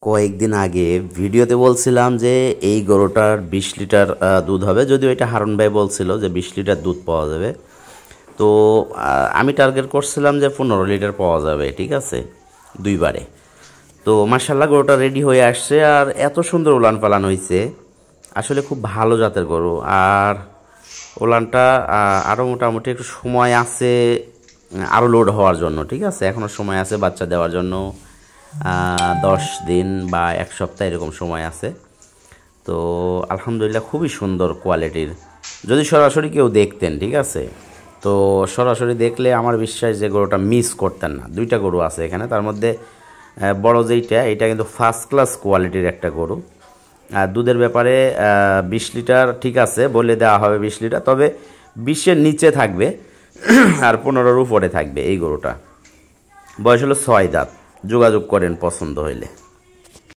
কয়েকদিন আগে ভিডিওতে বলছিলাম যে এই গরুটার 20 লিটার দুধ হবে, যদিও এটা হারুন ভাই বলছিল যে 20 লিটার দুধ পাওয়া যাবে। তো আমি টার্গেট করছিলাম যে 15 লিটার পাওয়া যাবে, ঠিক আছে, দুইবারে। তো মার্শাল্লাহ গরুটা রেডি হয়ে আসছে, আর এত সুন্দর উলান পালান হয়েছে, আসলে খুব ভালো জাতের গরু। আর উলানটা আরও মোটামুটি একটু সময় আছে আরও লোড হওয়ার জন্য, ঠিক আছে, এখনও সময় আছে বাচ্চা দেওয়ার জন্য। 10 দিন বা 1 সপ্তাহ এরকম সময় আছে। তো আলহামদুলিল্লাহ খুবই সুন্দর কোয়ালিটির। যদি সরাসরি কেউ দেখতেন, ঠিক আছে, তো সরাসরি দেখলে আমার বিশ্বাস যে গরুটা মিস করতেন না। দুইটা গরু আছে এখানে, তার মধ্যে বড় যেইটা, এটা কিন্তু ফার্স্ট ক্লাস কোয়ালিটির একটা গরু। আর দুধের ব্যাপারে 20 লিটার ঠিক আছে, বলে দেওয়া হবে 20 লিটার, তবে 20-এর নিচে থাকবে আর 15-র উপরে থাকবে এই গরুটা। বয়স হলো 6 দাঁত। যোগাযোগ করেন পছন্দ হইলে।